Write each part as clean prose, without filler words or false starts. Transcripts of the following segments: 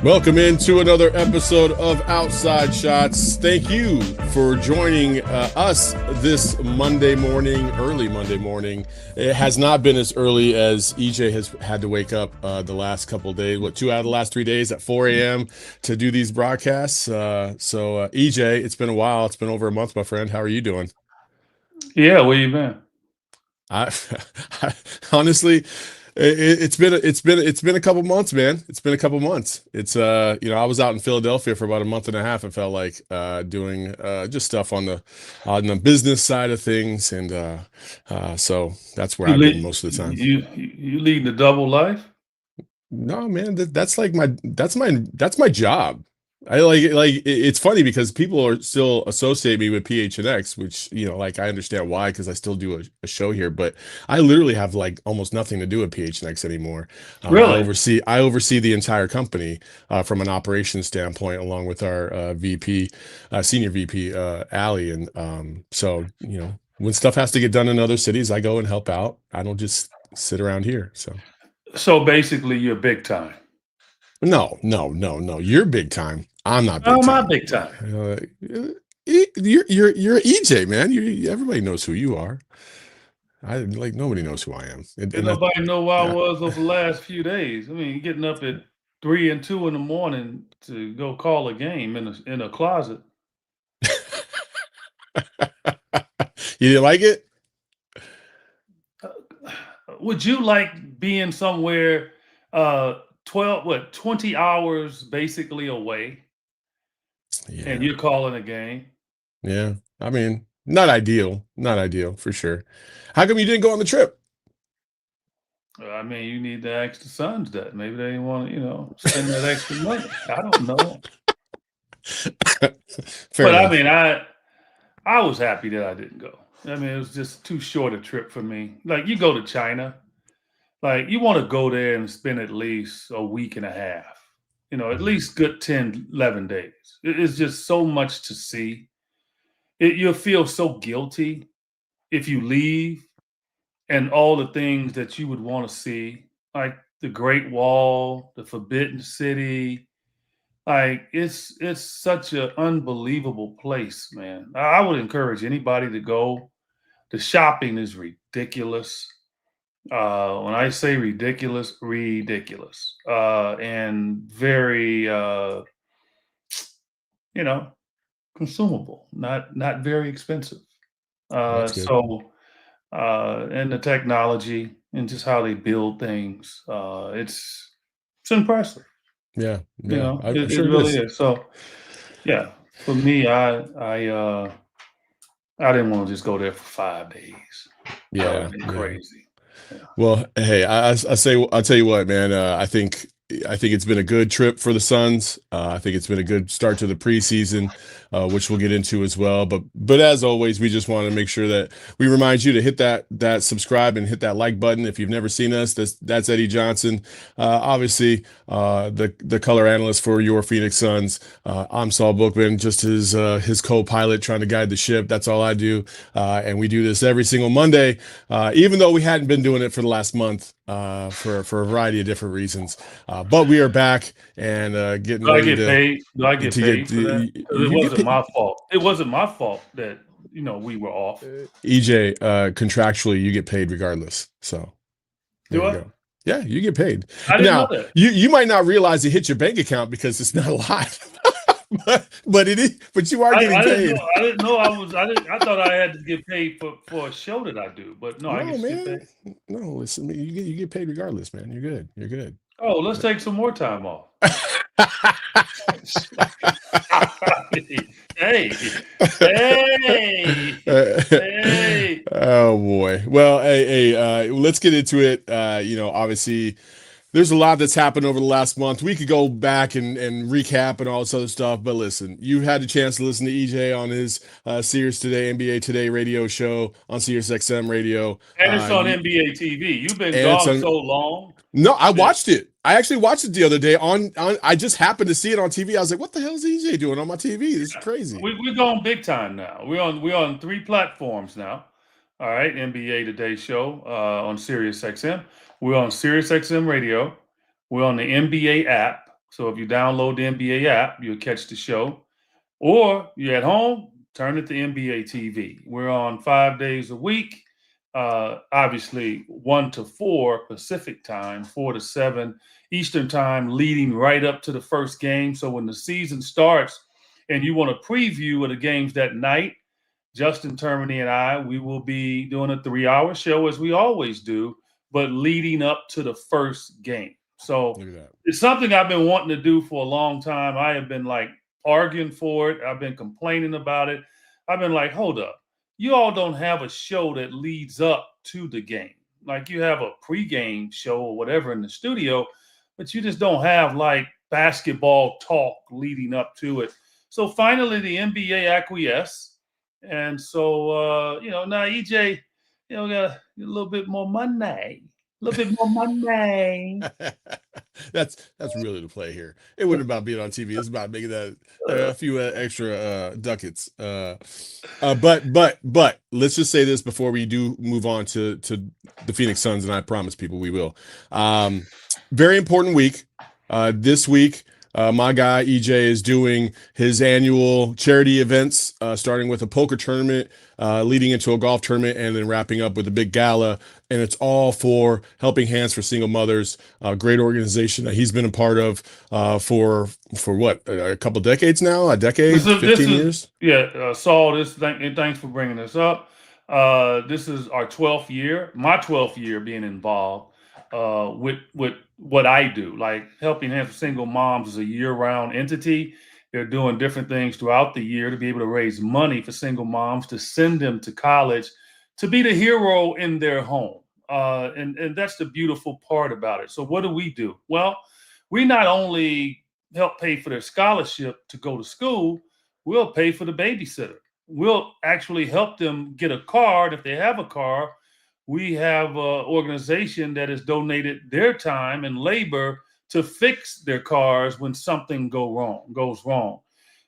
Welcome into another episode of Outside Shots. Thank you for joining us this Monday morning, early Monday morning. It has not been as early as EJ has had to wake up the last couple of days. What, 2 out of the last 3 days at 4 a.m. to do these broadcasts. EJ, it's been a while. It's been over a month, my friend. How are you doing? Yeah, where you been? I, honestly, it's been a couple months, man. It's been a couple months. I was out in Philadelphia for about a month and a half. It felt like doing just stuff on the business side of things, and so that's where You I've been lead most of the time. you leading a double life? No, man, that's my job. It's funny because people are still associate me with PHNX, which like I understand why because I still do a show here, but I literally have like almost nothing to do with PHNX anymore. Really? I oversee the entire company from an operations standpoint, along with our senior VP, Allie, and so when stuff has to get done in other cities, I go and help out. I don't just sit around here. So. So basically, you're big time. No, no, no, no. You're big time. I'm not How big am I time. big time? You're EJ, man. Everybody knows who you are. Nobody knows who I am. Did And that nobody know where I yeah. was over the last few days? I mean, getting up at 3 and 2 in the morning to go call a game in a closet. You didn't like it? Uh, Would you like being somewhere 20 hours basically away and Yeah. you're calling a game? Yeah. I mean, not ideal. Not ideal for sure. How come you didn't go on the trip? I mean, you need to ask the sons that. Maybe they want to, spend that extra money. I don't know. Fair But I enough. mean, I was happy that I didn't go. I mean, it was just too short a trip for me. Like you go to China, like you want to go there and spend at least a week and a half. At Mhm. least good 10, 11 days. It's just so much to see. You'll feel so guilty if you leave and all the things that you would want to see, like the Great Wall, the Forbidden City. Like it's such an unbelievable place, man. I would encourage anybody to go. The shopping is ridiculous. When I say ridiculous, ridiculous, and very, you know, consumable. Not very expensive. That's good. And the technology and just how they build things, it's impressive. Yeah. Yeah. I'm It sure it really is. is. So yeah, for me, I didn't want to just go there for 5 days. That would Yeah. have been Yeah. crazy. Yeah. Well, hey, I'll tell you what, man. I think it's been a good trip for the Suns. I think it's been a good start to the preseason, which we'll get into as well. But as always, we just want to make sure that we remind you to hit that subscribe and hit that like button if you've never seen us. That's Eddie Johnson, obviously the color analyst for your Phoenix Suns. I'm Saul Bookman, just his co-pilot trying to guide the ship. That's all I do, and we do this every single Monday, even though we hadn't been doing it for the last month for a variety of different reasons. But we are back and getting Do I ready get paid? Do I get to get paid for that? you, Because it you get wasn't paid. my fault. It wasn't my fault that we were off. EJ, contractually you get paid regardless. So there Do you I? go. Yeah, you get paid. I didn't know Now that. you might not realize it hit your bank account because it's not a lot, but it is. But you are getting I didn't know. paid. I didn't know I was. I didn't. I thought I had to get paid for a show that I do. But no, I No, just get man. paid. No, listen, you get paid regardless, man. You're good. You're good. Oh, let's take some more time off. Hey, hey, hey. Oh boy. Well, let's get into it. Obviously, there's a lot that's happened over the last month. We could go back and recap and all this other stuff, but listen, you had a chance to listen to EJ on his Sirius Today, NBA Today radio show on Sirius XM radio. And it's on You, NBA TV. You've been and it's gone on. so long No, I that watched it. I actually watched it the other day on. I just happened to see it on TV. I was like, "What the hell is EJ doing on my TV? This is crazy." we're going big time now. We're on 3 platforms now. All right, NBA Today show on Sirius XM. We're on Sirius XM Radio. We're on the NBA app. So if you download the NBA app, you'll catch the show. Or you're at home, turn it to NBA TV. We're on 5 days a week. Obviously, 1 to 4 Pacific time, 4 to 7 Eastern time, leading right up to the first game. So when the season starts and you want a preview of the games that night, Justin Termini and I, we will be doing a 3-hour show as we always do, but leading up to the first game. So Look at that. it's something I've been wanting to do for a long time. I have been like arguing for it. I've been complaining about it. I've been like, hold up. You all don't have a show that leads up to the game. Like you have a pregame show or whatever in the studio, but you just don't have like basketball talk leading up to it. So finally, the NBA acquiesced. And so, now EJ, got a little bit more money. A little bit more money. That's really the play here. It wasn't about being on TV. It's about making that a few extra ducats. But let's just say this before we do move on to the Phoenix Suns, and I promise people we will. Very important week. This week, my guy EJ is doing his annual charity events, starting with a poker tournament, leading into a golf tournament, and then wrapping up with a big gala. And it's all for Helping Hands for Single Mothers, a great organization that he's been a part of for what, a couple decades now, a decade, 15 years. Yeah, Saul. Thanks for bringing this up. This is our 12th year, my 12th year being involved with what I do. Like Helping Hands for Single Moms is a year-round entity. They're doing different things throughout the year to be able to raise money for single moms to send them to college, to be the hero in their home. And that's the beautiful part about it. So what do? Well, we not only help pay for their scholarship to go to school, we'll pay for the babysitter. We'll actually help them get a car. And if they have a car, we have an organization that has donated their time and labor to fix their cars when something goes wrong.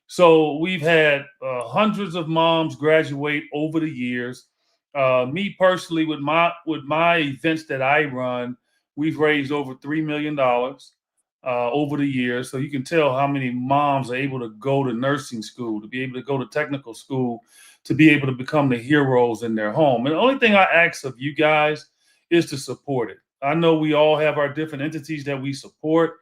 So we've had hundreds of moms graduate over the years. Me personally, with my events that I run, we've raised over $3 million over the years. So you can tell how many moms are able to go to nursing school, to be able to go to technical school, to be able to become the heroes in their home. And the only thing I ask of you guys is to support it. I know we all have our different entities that we support,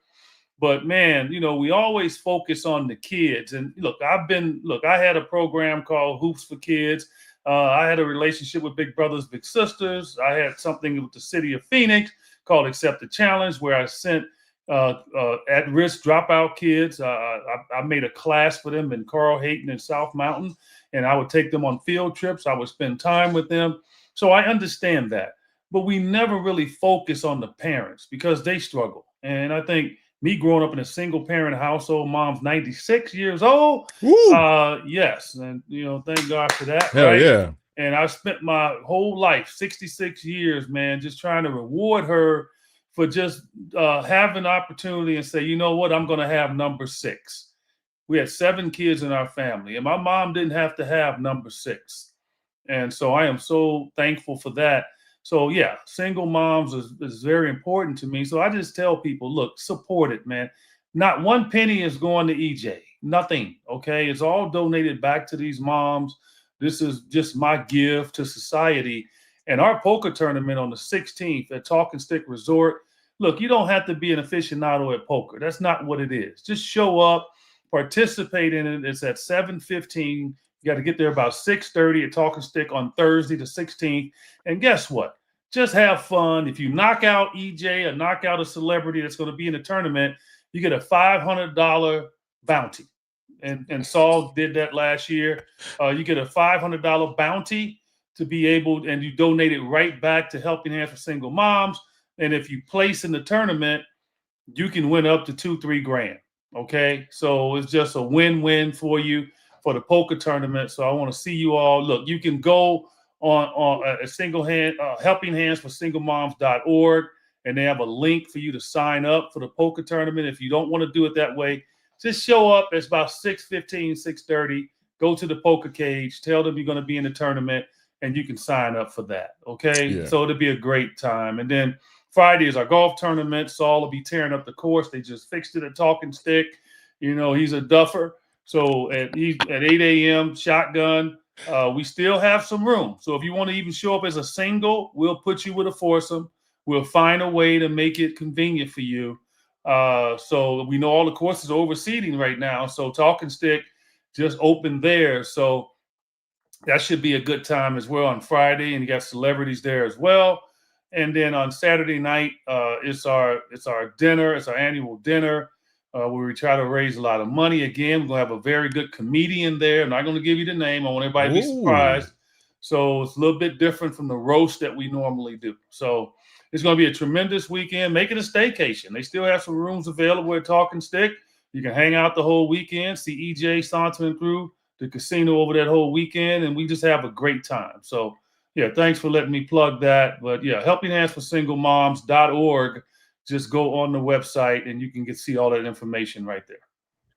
but man, we always focus on the kids. And I had a program called Hoops for Kids. I had a relationship with Big Brothers Big Sisters. I had something with the city of Phoenix called Accept the Challenge, where I sent at-risk dropout kids. I made a class for them in Carl Hayton and South Mountain, and I would take them on field trips. I would spend time with them. So I understand that. But we never really focus on the parents because they struggle. And I think me growing up in a single parent household, mom's 96 years old. Yes. And, thank God for that. Hell right? Yeah. And I spent my whole life, 66 years, man, just trying to reward her for just having the opportunity and say, you know what, I'm going to have number 6. We had 7 kids in our family, and my mom didn't have to have number 6. And so I am so thankful for that. So yeah, single moms is very important to me. So I just tell people, look, support it, man. Not one penny is going to EJ. Nothing. Okay. It's all donated back to these moms. This is just my gift to society. And our poker tournament on the 16th at Talking Stick Resort. Look, you don't have to be an aficionado at poker. That's not what it is. Just show up, participate in it. It's at 7:15. You got to get there about 6:30 at Talking Stick on Thursday the 16th. And guess what? Just have fun. If you knock out EJ or knock out a celebrity that's going to be in the tournament, you get a $500 bounty. And Saul did that last year. You get a $500 bounty to be able, and you donate it right back to Helping Hands for Single Moms. And if you place in the tournament, you can win up to $2-3 grand. Okay. So it's just a win-win for you for the poker tournament. So I want to see you all. Look, you can go on a single hand, Helping Hands for Single Moms.org, and they have a link for you to sign up for the poker tournament. If you don't want to do it that way, just show up. It's about 6:15, 6:30. Go to the poker cage. Tell them you're going to be in the tournament, and you can sign up for that. Okay. Yeah. So it'll be a great time. And then Friday is our golf tournament. Saul will be tearing up the course. They just fixed it at Talking Stick. He's a duffer. So at 8 a.m. shotgun. We still have some room. So if you want to even show up as a single, we'll put you with a foursome. We'll find a way to make it convenient for you. So we know all the courses are overseeding right now. So Talking Stick just opened there. So that should be a good time as well on Friday. And you got celebrities there as well. And then on Saturday night, it's our dinner. It's our annual dinner where we try to raise a lot of money. Again, we're going to have a very good comedian there. I'm not going to give you the name. I want everybody to be surprised. So it's a little bit different from the roast that we normally do. So it's going to be a tremendous weekend. Make it a staycation. They still have some rooms available at Talking Stick. You can hang out the whole weekend, see EJ sauntering through the casino over that whole weekend, and we just have a great time. So, yeah, thanks for letting me plug that. But, yeah, helpinghandsforsinglemoms.org. Just go on the website, and you can see all that information right there.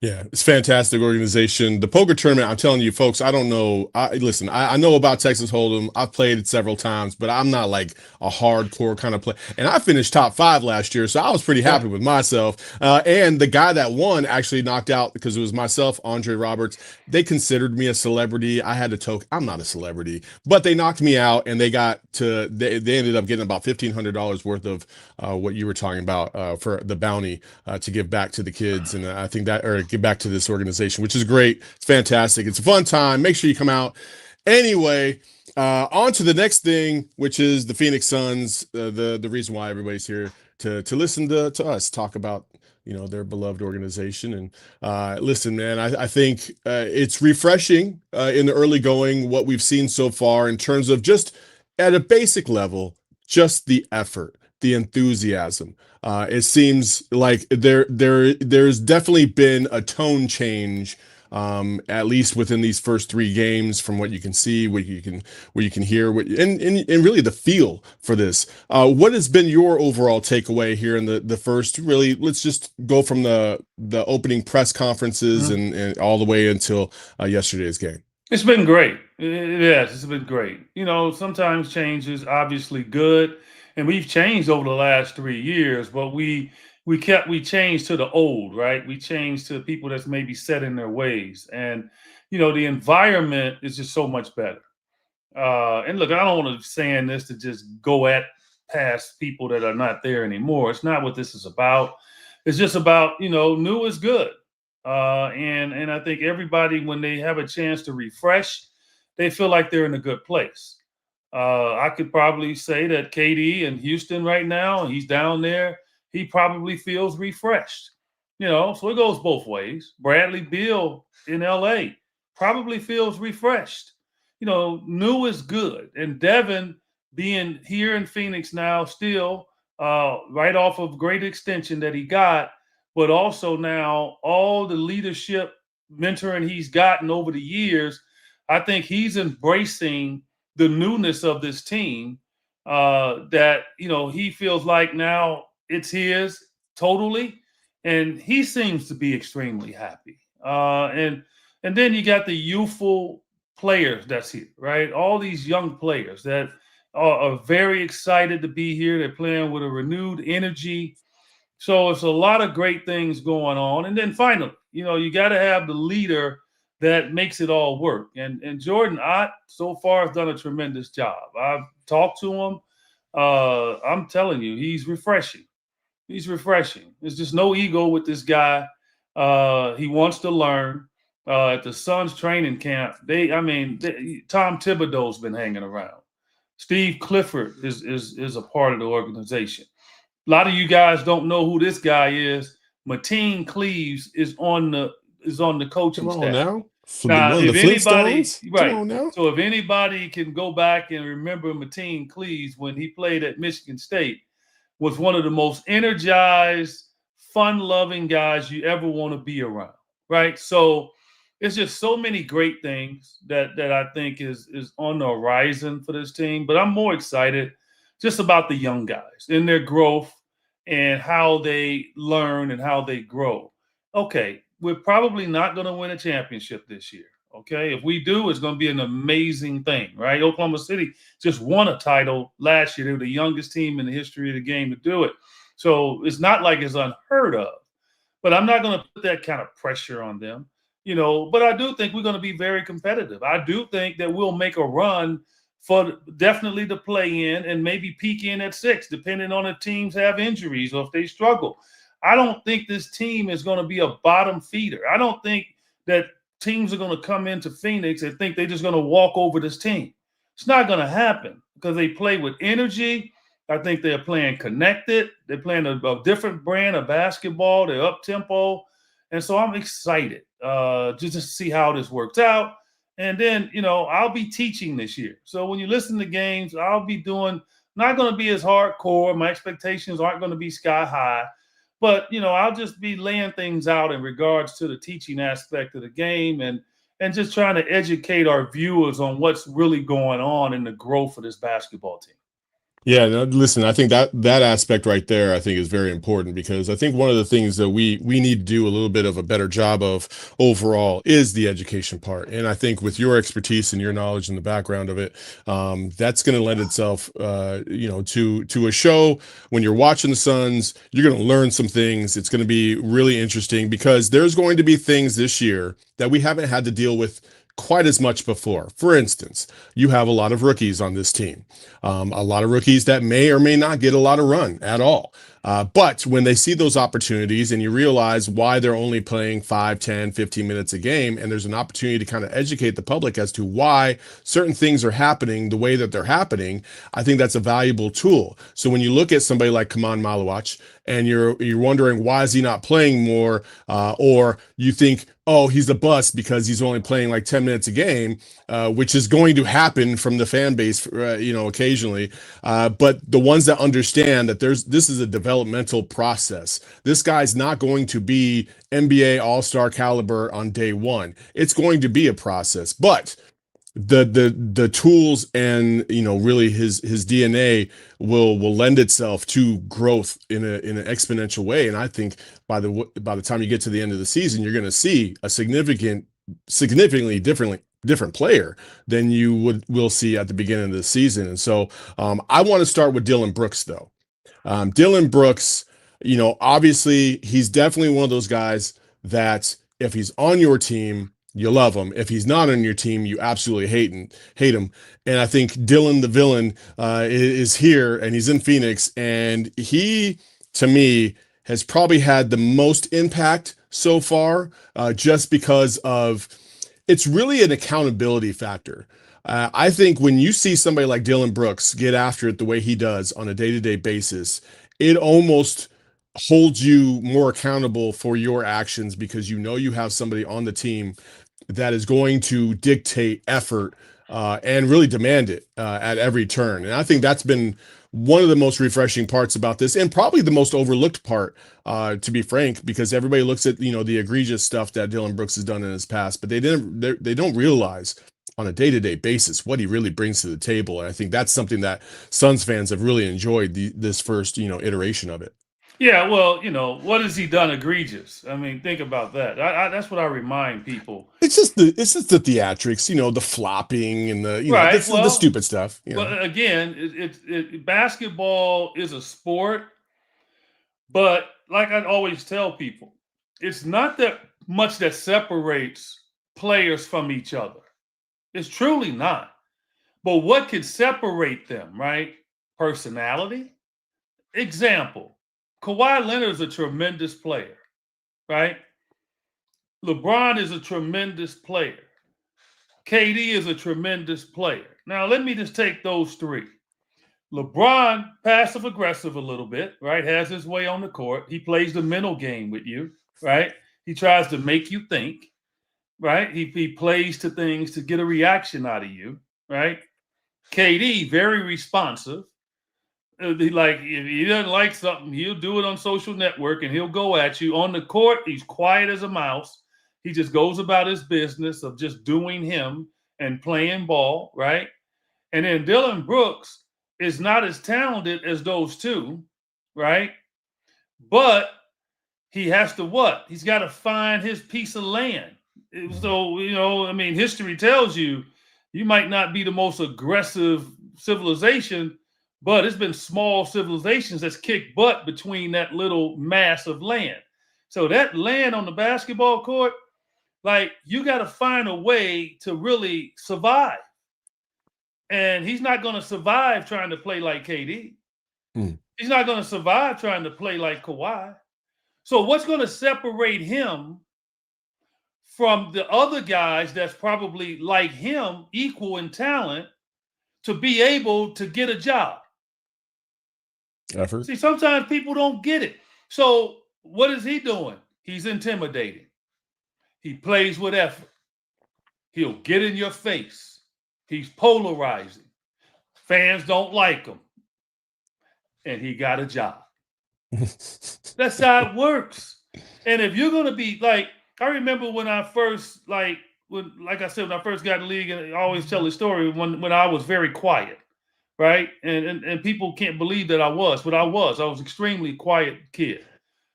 Yeah, it's a fantastic organization. The poker tournament, I'm telling you, folks, I don't know. Listen, I know about Texas Hold'em. I've played it several times, but I'm not like a hardcore kind of play. And I finished top 5 last year, so I was pretty happy with myself. And the guy that won actually knocked out, because it was myself, Andre Roberts. They considered me a celebrity. I had to token. I'm not a celebrity, but they knocked me out, and they ended up getting about $1,500 worth of what you were talking about for the bounty to give back to the kids. And I think that, or get back to this organization, which is great. It's fantastic. It's a fun time. Make sure you come out. Anyway, on to the next thing, which is the Phoenix Suns. The reason why everybody's here to listen to us talk about their beloved organization. And listen, man, I think it's refreshing in the early going what we've seen so far in terms of just at a basic level, just the effort, the enthusiasm. It seems like there's definitely been a tone change, at least within these first 3 games, from what you can see, what you can hear, and really the feel for this. What has been your overall takeaway here in the first? Really, let's just go from the opening press conferences and all the way until yesterday's game. It's been great. Yes, it's been great. Sometimes change is obviously good. And we've changed over the last 3 years, but we changed to the old, right? We changed to people that's maybe set in their ways. And, the environment is just so much better. And look, I don't want to saying this to just go at past people that are not there anymore. It's not what this is about. It's just about, new is good. And I think everybody, when they have a chance to refresh, they feel like they're in a good place. I could probably say that KD in Houston right now, he's down there, he probably feels refreshed. So it goes both ways. Bradley Beal in LA probably feels refreshed. New is good. And Devin being here in Phoenix now still right off of great extension that he got, but also now all the leadership mentoring he's gotten over the years, I think he's embracing the newness of this team that, he feels like now it's his totally. And he seems to be extremely happy. And then you got the youthful players that's here, right? All these young players that are very excited to be here. They're playing with a renewed energy. So it's a lot of great things going on. And then finally, you got to have the leader that makes it all work. And Jordan Ott so far has done a tremendous job. I've talked to him. I'm telling you, he's refreshing. He's refreshing. There's just no ego with this guy. He wants to learn. At the Suns training camp, Tom Thibodeau's been hanging around. Steve Clifford is a part of the organization. A lot of you guys don't know who this guy is. Mateen Cleaves is on the coaching staff. Now, if anybody, right? Come on now. So if anybody can go back and remember Mateen Cleaves when he played at Michigan State, was one of the most energized, fun-loving guys you ever want to be around, right? So it's just so many great things that I think is on the horizon for this team. But I'm more excited just about the young guys and their growth and how they learn and how they grow. Okay, we're probably not going to win a championship this year. Okay, if we do, it's going to be an amazing thing, right? Oklahoma City just won a title last year. They were the youngest team in the history of the game to do it. So it's not like it's unheard of. But I'm not going to put that kind of pressure on them, But I do think we're going to be very competitive. I do think that we'll make a run for definitely to play in and maybe peak in at 6, depending on if teams have injuries or if they struggle. I don't think this team is going to be a bottom feeder. I don't think that teams are going to come into Phoenix and think they're just going to walk over this team. It's not going to happen because they play with energy. I think they're playing connected. They're playing a different brand of basketball. They're up tempo. And so I'm excited just to see how this works out. And then, I'll be teaching this year. So when you listen to games, I'll be not going to be as hardcore. My expectations aren't going to be sky high. But, I'll just be laying things out in regards to the teaching aspect of the game and just trying to educate our viewers on what's really going on in the growth of this basketball team. Yeah, no, listen, I think that aspect right there, I think is very important because I think one of the things that we need to do a little bit of a better job of overall is the education part. And I think with your expertise and your knowledge and the background of it, that's going to lend itself, to a show when you're watching the Suns. You're going to learn some things. It's going to be really interesting because there's going to be things this year that we haven't had to deal with quite as much before. For instance, you have a lot of rookies on this team, a lot of rookies that may or may not get a lot of run at all. But when they see those opportunities and you realize why they're only playing 5, 10, 15 minutes a game, and there's an opportunity to kind of educate the public as to why certain things are happening the way that they're happening, I think that's a valuable tool. So when you look at somebody like Kaman Malawach and you're wondering why is he not playing more, or you think, oh, he's a bust because he's only playing like 10 minutes a game, which is going to happen from the fan base, occasionally. But the ones that understand that this is a developmental process. This guy's not going to be NBA All-Star caliber on day one. It's going to be a process, but the tools and really his DNA will lend itself to growth in an exponential way. And I think by the time you get to the end of the season, you're going to see a significantly different player than you will see at the beginning of the season. And so I want to start with Dillon Brooks though. Dillon Brooks, obviously he's definitely one of those guys that if he's on your team, you love him. If he's not on your team, you absolutely hate him. And I think Dillon the Villain is here and he's in Phoenix. And he, to me, has probably had the most impact so far just because of it's really an accountability factor. I think when you see somebody like Dillon Brooks get after it the way he does on a day-to-day basis, it almost holds you more accountable for your actions because you have somebody on the team that is going to dictate effort and really demand it at every turn. And I think that's been one of the most refreshing parts about this and probably the most overlooked part, to be frank, because everybody looks at, the egregious stuff that Dillon Brooks has done in his past, but they don't realize on a day-to-day basis what he really brings to the table. And I think that's something that Suns fans have really enjoyed this first, iteration of it. Yeah, well, what has he done egregious? I mean, think about that. That's what I remind people. It's just the theatrics, the flopping and Right. the stupid stuff. But again, basketball is a sport, but like I always tell people, it's not that much that separates players from each other. It's truly not. But what could separate them, right? Personality. Example, Kawhi Leonard is a tremendous player, right? LeBron is a tremendous player. KD is a tremendous player. Now, let me just take those three. LeBron, passive aggressive a little bit, right? Has his way on the court. He plays the mental game with you, right? He tries to make you think, right? He plays to things to get a reaction out of you, right? KD, very responsive. If he doesn't like something, he'll do it on social network and he'll go at you. On the court, he's quiet as a mouse. He just goes about his business of just doing him and playing ball, right? And then Dillon Brooks is not as talented as those two, right? But he has to what? He's got to find his piece of land. So, I mean, history tells you might not be the most aggressive civilization, but it's been small civilizations that's kicked butt between that little mass of land. So that land on the basketball court, like, you got to find a way to really survive. And he's not going to survive trying to play like KD. Hmm. He's not going to survive trying to play like Kawhi. So what's going to separate him from the other guys that's probably like him, equal in talent, to be able to get a job? Effort. See, sometimes people don't get it. So what is he doing? He's intimidating. He plays with effort. He'll get in your face. He's polarizing. Fans don't like him. And he got a job. That's how it works. And if you're going to be like, I remember when I first, like I said, when I first got in the league, and I always tell the story when I was very quiet, right? And people can't believe that I was, but I was. I was an extremely quiet kid.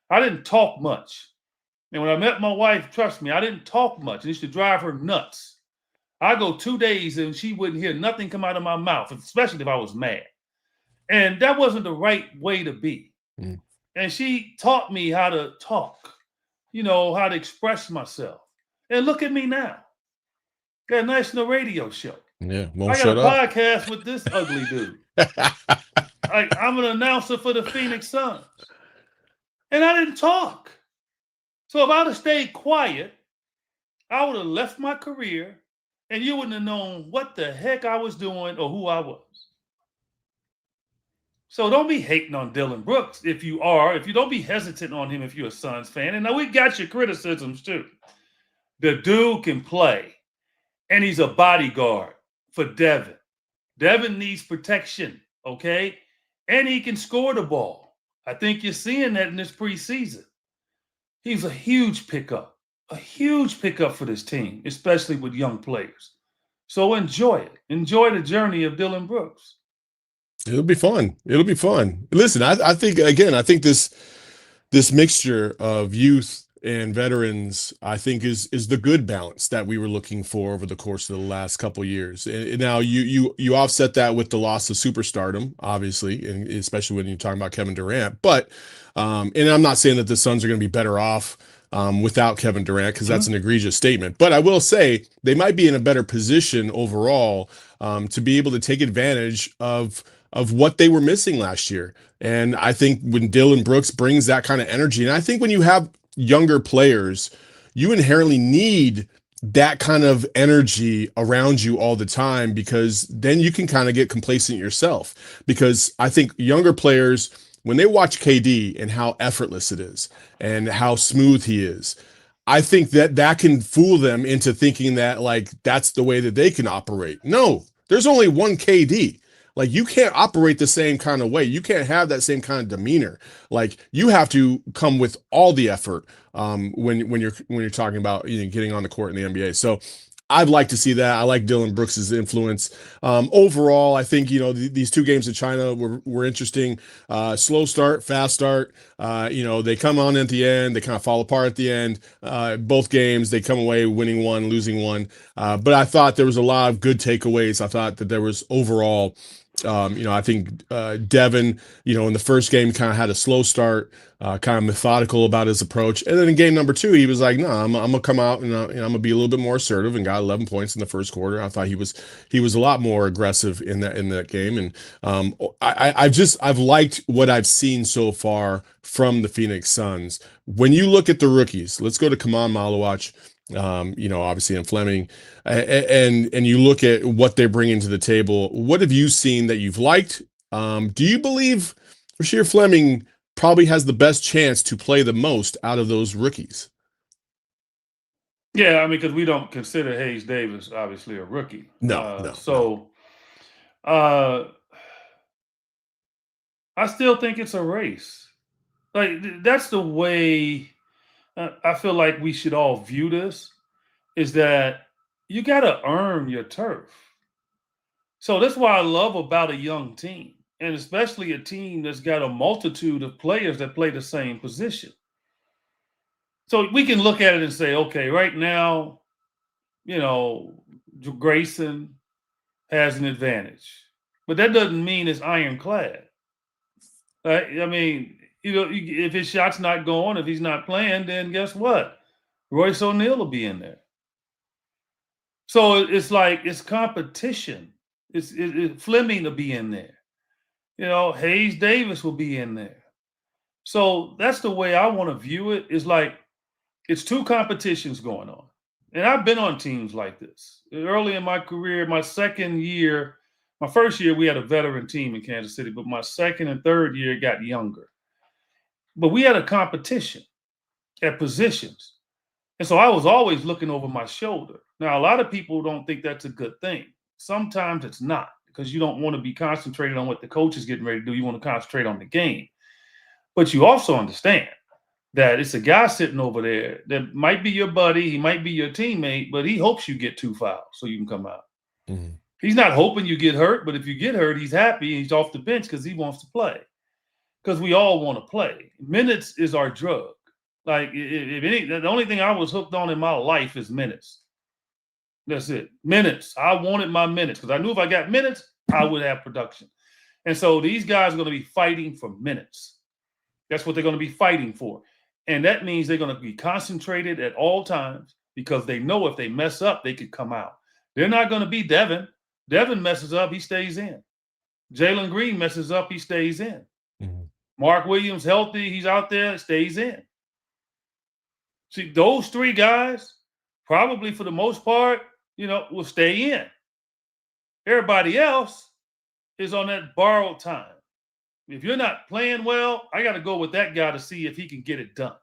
I didn't talk much. And when I met my wife, trust me, I didn't talk much. It used to drive her nuts. I go 2 days and she wouldn't hear nothing come out of my mouth, especially if I was mad. And that wasn't the right way to be. Mm. And she taught me how to talk, how to express myself. And look at me now. Got a national radio show. Yeah, I won't got shut a up. podcast with this ugly dude. I'm an announcer for the Phoenix Suns. And I didn't talk. So if I'd have stayed quiet, I would have left my career and you wouldn't have known what the heck I was doing or who I was. So don't be hating on Dillon Brooks if you don't be hesitant on him if you're a Suns fan. And now we got your criticisms too. The dude can play, and he's a bodyguard for Devin. Devin needs protection, okay? And he can score the ball. I think you're seeing that in this preseason. He's a huge pickup for this team, especially with young players. So enjoy it. Enjoy the journey of Dillon Brooks. It'll be fun. It'll be fun. Listen, I think this mixture of youth and veterans, I think is the good balance that we were looking for over the course of the last couple of years. And now you offset that with the loss of superstardom, obviously, and especially when you're talking about Kevin Durant. But and I'm not saying that the Suns are going to be better off without Kevin Durant, because that's an egregious statement. But I will say they might be in a better position overall to be able to take advantage of what they were missing last year. And I think when Dillon Brooks brings that kind of energy, and I think when you have younger players, you inherently need that kind of energy around you all the time, because then you can kind of get complacent yourself. Because I think younger players, when they watch KD and how effortless it is and how smooth he is, I think that can fool them into thinking that, like, that's the way that they can operate. No, there's only one KD. Like, you can't operate the same kind of way. You can't have that same kind of demeanor. Like, you have to come with all the effort when you're talking about getting on the court in the NBA. So I'd like to see that. I like Dillon Brooks's influence. Overall, I think these 2 games in China were interesting. Slow start, fast start. They come on at the end. They kind of fall apart at the end. Both games, they come away winning one, losing one. But I thought there was a lot of good takeaways. I thought that there was overall. I think Devin, in the first game kind of had a slow start, kind of methodical about his approach. And then in game number 2, he was like, no, I'm going to come out and I'm going to be a little bit more assertive, and got 11 points in the first quarter. I thought he was a lot more aggressive in that game. And I've liked what I've seen so far from the Phoenix Suns. When you look at the rookies, let's go to Kaman Malawach, obviously in Fleming, and you look at what they're bringing to the table. What have you seen that you've liked? Do you believe Rasheer Fleming probably has the best chance to play the most out of those rookies? Yeah, I mean, because we don't consider Hayes Davis obviously a rookie. No. So I still think it's a race. Like, that's the way I feel like we should all view this, is that you got to earn your turf. So that's what I love about a young team, and especially a team that's got a multitude of players that play the same position. So we can look at it and say, okay, right now, Grayson has an advantage, but that doesn't mean it's ironclad. I mean, if his shot's not going, if he's not playing, then guess what? Royce O'Neal will be in there. So it's like it's competition. Fleming will be in there. Hayes Davis will be in there. So that's the way I want to view it. It's like it's two competitions going on. And I've been on teams like this. Early in my career, my second year, my first year, we had a veteran team in Kansas City, but my second and third year it got younger. But we had a competition at positions. And so I was always looking over my shoulder. Now, a lot of people don't think that's a good thing. Sometimes it's not, because you don't want to be concentrated on what the coach is getting ready to do. You want to concentrate on the game. But you also understand that it's a guy sitting over there that might be your buddy, he might be your teammate, but he hopes you get 2 fouls so you can come out. Mm-hmm. He's not hoping you get hurt, but if you get hurt, he's happy and he's off the bench because he wants to play. Because we all want to play. Minutes is our drug. Like, the only thing I was hooked on in my life is minutes. That's it. Minutes. I wanted my minutes because I knew if I got minutes, I would have production. And so these guys are going to be fighting for minutes. That's what they're going to be fighting for. And that means they're going to be concentrated at all times because they know if they mess up, they could come out. They're not going to be Devin. Devin messes up, he stays in. Jalen Green messes up, he stays in. Mm-hmm. Mark Williams, healthy, he's out there, stays in. See, those 3 guys, probably for the most part, will stay in. Everybody else is on that borrowed time. If you're not playing well, I got to go with that guy to see if he can get it done.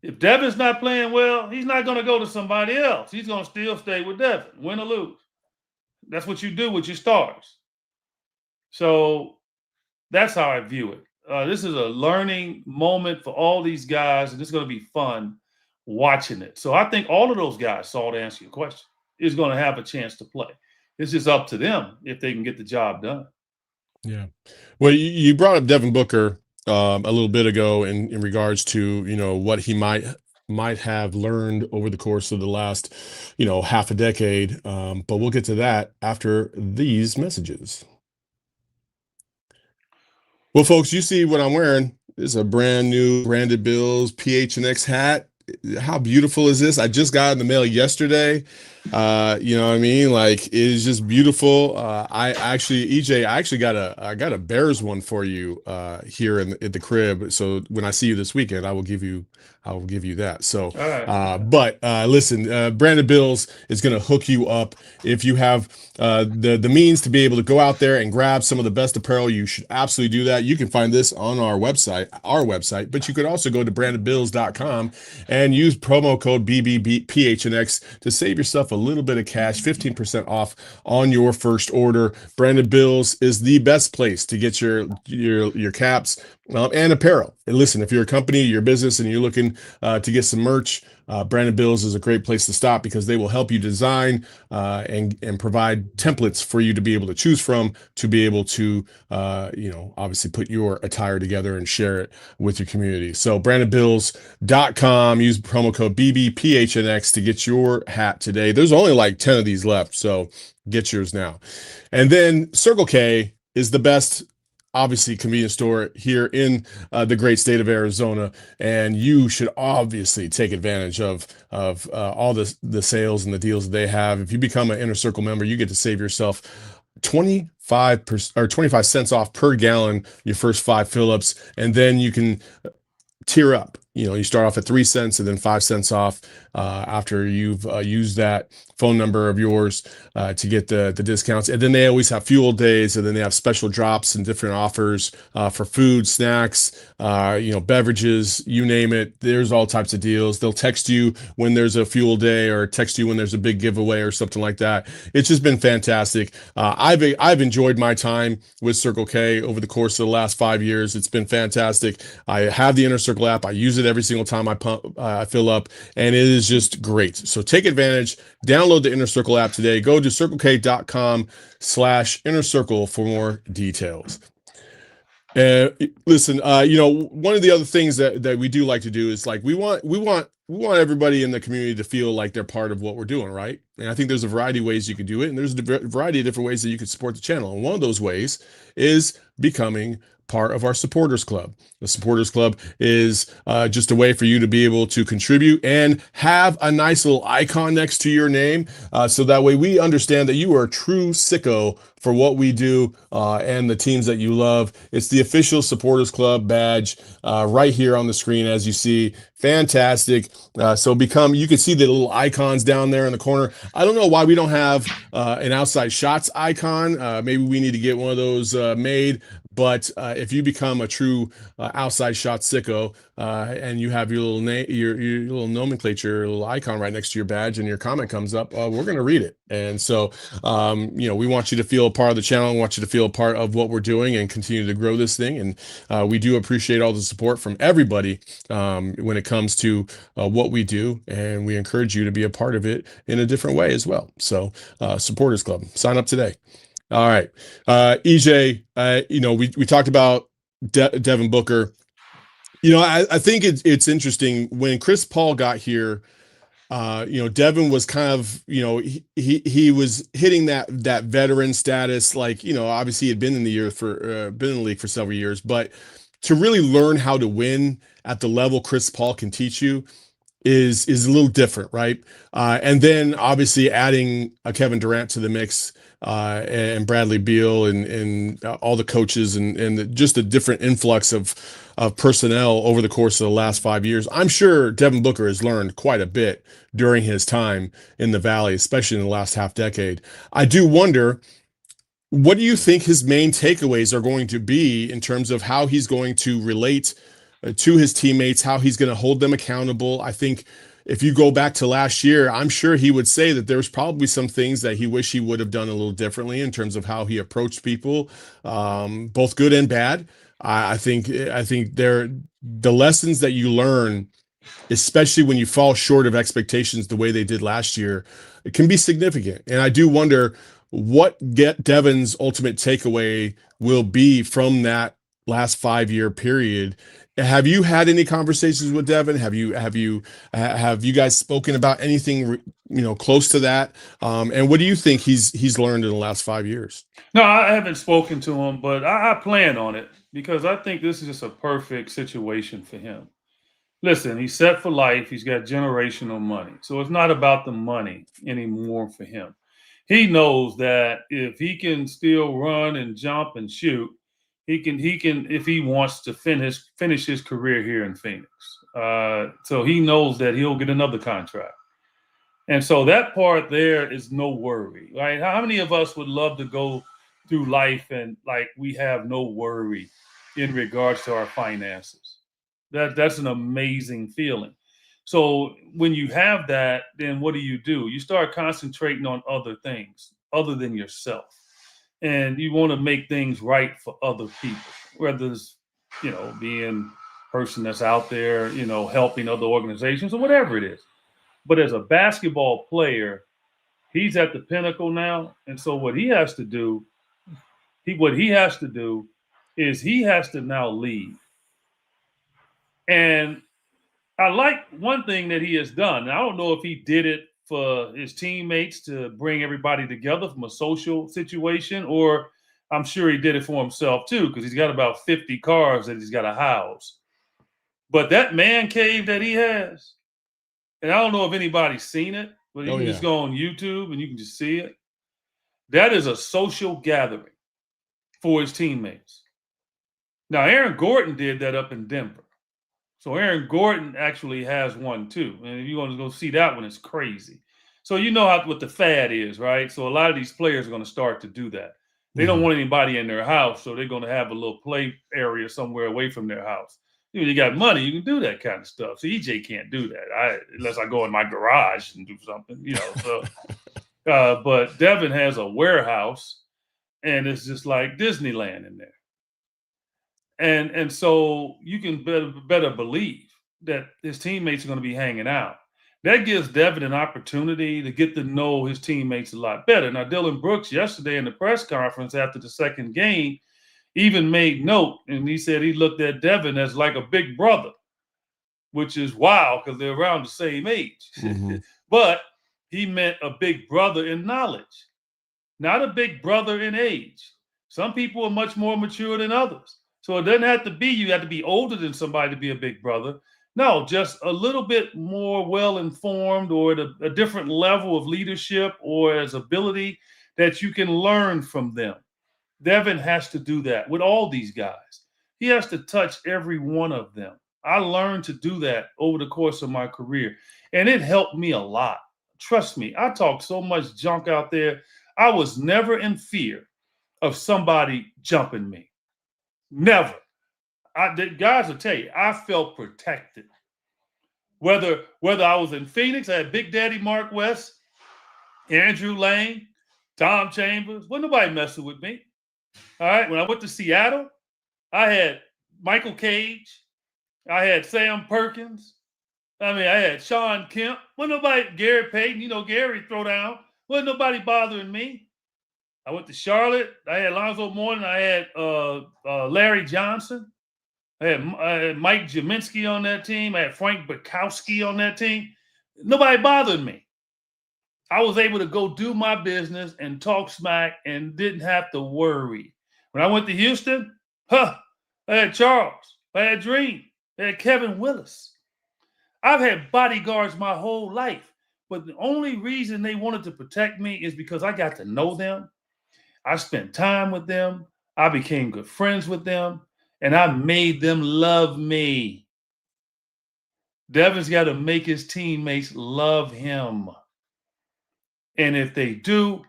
If Devin's not playing well, he's not going to go to somebody else. He's going to still stay with Devin, win or lose. That's what you do with your stars. So that's how I view it. This is a learning moment for all these guys, and it's going to be fun watching it. So I think all of those guys, Saul, to answer your question, is going to have a chance to play. It's just up to them if they can get the job done. Yeah. Well, you brought up Devin Booker a little bit ago in regards to, what he might have learned over the course of the last, half a decade. But we'll get to that after these messages. Well, folks, you see what I'm wearing. This is a brand new Branded Bills PHNX hat. How beautiful is this? I just got in the mail yesterday. You know what I mean? Like, it is just beautiful. EJ, I got a Bears one for you here at the crib. So when I see you this weekend, I will give you that. So, but listen, Branded Bills is going to hook you up. If you have the means to be able to go out there and grab some of the best apparel, you should absolutely do that. You can find this on our website, but you could also go to brandedbills.com and use promo code BBPHNX to save yourself a little bit of cash, 15% off on your first order. Branded Bills is the best place to get your caps and apparel. And listen, if you're a company, your business, and you're looking to get some merch, Branded Bills is a great place to stop because they will help you design and provide templates for you to be able to choose from, to be able to obviously put your attire together and share it with your community. So brandedbills.com, use promo code BBPHNX to get your hat today. There's only like 10 of these left, so get yours now. And then Circle K is the best, obviously, convenience store here in the great state of Arizona, and you should obviously take advantage of all the sales and the deals that they have. If you become an Inner Circle member, you get to save yourself 25% or 25 cents off per gallon your first 5 fill-ups, and then you can tier up. You start off at 3 cents and then 5 cents off after you've used that phone number of yours to get the discounts. And then they always have fuel days, and then they have special drops and different offers for food, snacks, beverages, you name it. There's all types of deals. They'll text you when there's a fuel day or text you when there's a big giveaway or something like that. It's just been fantastic. I've enjoyed my time with Circle K over the course of the last 5 years. It's been fantastic. I have the Inner Circle app. I use it every single time I fill up, and it is just great. So take advantage. Download the Inner Circle app today. Go to circlek.com/inner circle for more details. Listen, one of the other things that we do like to do is like we want everybody in the community to feel like they're part of what we're doing, right? And I think there's a variety of ways you could do it, and there's a variety of different ways that you could support the channel. And one of those ways is becoming part of our supporters club. The supporters club is just a way for you to be able to contribute and have a nice little icon next to your name, so that way we understand that you are a true sicko for what we do and the teams that you love. It's the official supporters club badge right here on the screen, as you see. Fantastic. So you can see the little icons down there in the corner. I don't know why we don't have an outside shots icon. Maybe we need to get one of those made. But if you become a true outside shot sicko, and you have your little name, your little nomenclature, your little icon right next to your badge, and your comment comes up, we're going to read it. And so, we want you to feel a part of the channel. We want you to feel a part of what we're doing and continue to grow this thing. And we do appreciate all the support from everybody when it comes to what we do, and we encourage you to be a part of it in a different way as well. So, Supporters Club, sign up today. All right. EJ, we talked about Devin Booker. I think it's interesting when Chris Paul got here. Devin was kind of, he was hitting that veteran status. Like, obviously he had been in the league for several years, but to really learn how to win at the level Chris Paul can teach you is a little different, right? And then obviously adding a Kevin Durant to the mix, and Bradley Beal and all the coaches and just a different influx of personnel over the course of the last 5 years. I'm sure Devin Booker has learned quite a bit during his time in the Valley, especially in the last half decade. I do wonder, what do you think his main takeaways are going to be in terms of how he's going to relate to his teammates, how he's going to hold them accountable? I think if you go back to last year, I'm sure he would say that there's probably some things that he wish he would have done a little differently in terms of how he approached people, both good and bad. I think the lessons that you learn, especially when you fall short of expectations the way they did last year, it can be significant. And I do wonder what Devin's ultimate takeaway will be from that last 5 year period. Have you had any conversations with Devin? Have you guys spoken about anything close to that? And what do you think he's learned in the last 5 years? No, I haven't spoken to him, but I plan on it because I think this is just a perfect situation for him. Listen, he's set for life. He's got generational money. So it's not about the money anymore for him. He knows that if he can still run and jump and shoot, he can if he wants to finish his career here in Phoenix. So he knows that he'll get another contract. And so that part there is no worry, right? How many of us would love to go through life and like we have no worry in regards to our finances? That's an amazing feeling. So when you have that, then what do? You start concentrating on other things other than yourself. And you want to make things right for other people, whether it's, being a person that's out there, helping other organizations or whatever it is. But as a basketball player, he's at the pinnacle now. And so what he has to do is he has to now lead. And I like one thing that he has done. I don't know if he did it for his teammates to bring everybody together from a social situation, or I'm sure he did it for himself too, because he's got about 50 cars that he's got to house. But that man cave that he has, and I don't know if anybody's seen it, but you Oh can yeah. just go on YouTube and you can just see it. That is a social gathering for his teammates. Now, Aaron Gordon did that up in Denver. So Aaron Gordon actually has one too. And if you're going to go see that one, it's crazy. So you know what the fad is, right? So a lot of these players are going to start to do that. They don't want anybody in their house, so they're going to have a little play area somewhere away from their house. You got money, you can do that kind of stuff. So EJ can't do that unless I go in my garage and do something, So, but Devin has a warehouse, and it's just like Disneyland in there. And so you can better believe that his teammates are going to be hanging out. That gives Devin an opportunity to get to know his teammates a lot better. Now, Dillon Brooks yesterday in the press conference after the second game, even made note, and he said he looked at Devin as like a big brother, which is wild because they're around the same age. Mm-hmm. But he meant a big brother in knowledge, not a big brother in age. Some people are much more mature than others. So it doesn't have to be you have to be older than somebody to be a big brother. No, just a little bit more well informed or at a different level of leadership or as ability that you can learn from them. Devin has to do that with all these guys. He has to touch every one of them. I learned to do that over the course of my career, and it helped me a lot. Trust me, I talk so much junk out there. I was never in fear of somebody jumping me. Never. The guys will tell you, I felt protected. Whether I was in Phoenix, I had Big Daddy Mark West, Andrew Lane, Tom Chambers. Wasn't nobody messing with me. All right. When I went to Seattle, I had Michael Cage. I had Sam Perkins. I had Sean Kemp. Wasn't nobody, Gary Payton, Gary throw down. Wasn't nobody bothering me. I went to Charlotte. I had Alonzo Mourning. I had Larry Johnson. I had Mike Jaminski on that team. I had Frank Bukowski on that team. Nobody bothered me. I was able to go do my business and talk smack and didn't have to worry. When I went to Houston, I had Charles. I had Dream. I had Kevin Willis. I've had bodyguards my whole life, but the only reason they wanted to protect me is because I got to know them. I spent time with them. I became good friends with them, and I made them love me. Devin's got to make his teammates love him. And if they do,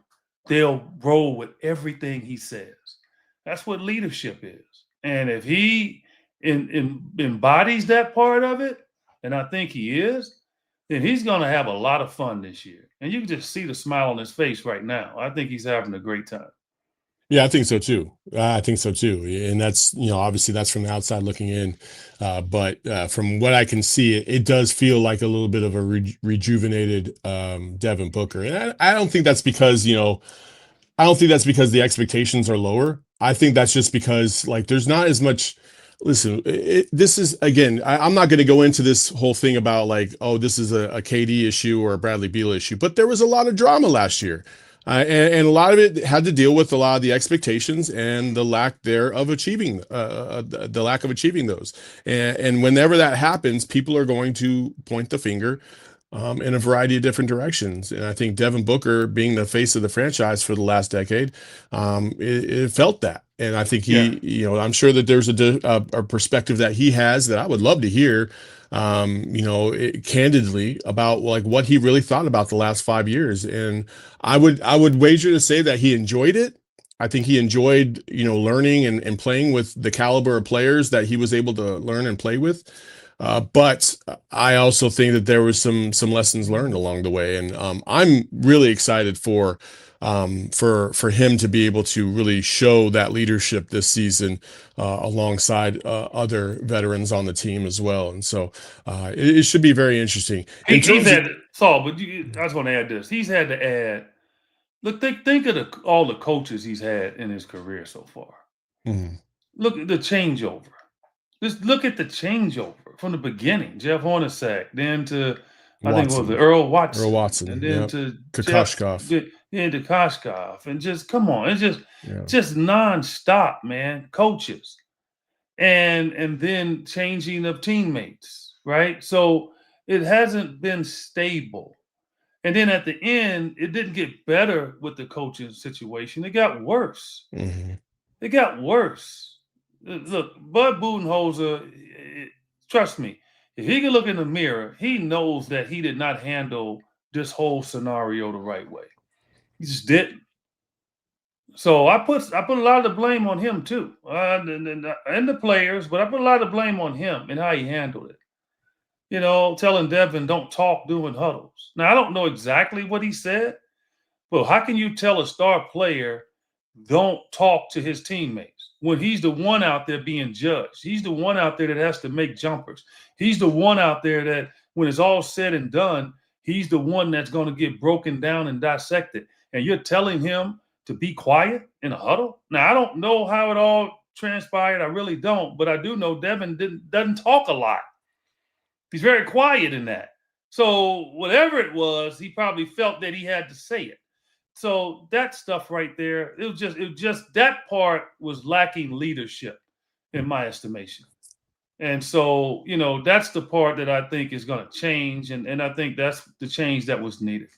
they'll roll with everything he says. That's what leadership is. And if he embodies that part of it, and I think he is, then he's going to have a lot of fun this year. And you can just see the smile on his face right now. I think he's having a great time. Yeah, I think so too. And that's, obviously that's from the outside looking in. But from what I can see, it does feel like a little bit of a rejuvenated Devin Booker. And I don't think that's because, I don't think that's because the expectations are lower. I think that's just because there's not as much. Listen, this is again. I'm not going to go into this whole thing about this is a KD issue or a Bradley Beal issue, but there was a lot of drama last year, and a lot of it had to deal with a lot of the expectations and the lack there of achieving the lack of achieving those. And whenever that happens, people are going to point the finger in a variety of different directions. And I think Devin Booker, being the face of the franchise for the last decade, it felt that. And I think I'm sure that there's a perspective that he has that I would love to hear, candidly about what he really thought about the last 5 years. And I would wager to say that he enjoyed it. I think he enjoyed, learning and playing with the caliber of players that he was able to learn and play with. But I also think that there was some lessons learned along the way, and I'm really excited for him to be able to really show that leadership this season alongside other veterans on the team as well. And so it should be very interesting. He's had Saul, but I just want to add this. He's had to add. Look, think of all the coaches he's had in his career so far. Mm-hmm. Look at the changeover. Just look at the changeover from the beginning. Jeff Hornacek, then to I think what was it, Earl Watson, and then to Kokoshkov, to Kokoshkov, and just come on, it's just nonstop, man. Coaches, and then changing of teammates, right? So it hasn't been stable. And then at the end, it didn't get better with the coaching situation. It got worse. Mm-hmm. It got worse. Look, Bud Budenholzer, trust me, if he can look in the mirror, he knows that he did not handle this whole scenario the right way. He just didn't. So I put a lot of the blame on him too, and the players, but I put a lot of blame on him and how he handled it. Telling Devin don't talk during huddles. Now I don't know exactly what he said, but how can you tell a star player don't talk to his teammates when he's the one out there being judged? He's the one out there that has to make jumpers. He's the one out there that when it's all said and done, he's the one that's going to get broken down and dissected. And you're telling him to be quiet in a huddle? Now, I don't know how it all transpired, I really don't. But I do know Devin doesn't talk a lot. He's very quiet in that. So whatever it was, he probably felt that he had to say it. So that stuff right there, it was just that part was lacking leadership, in my estimation. And so, that's the part that I think is going to change. And I think that's the change that was needed.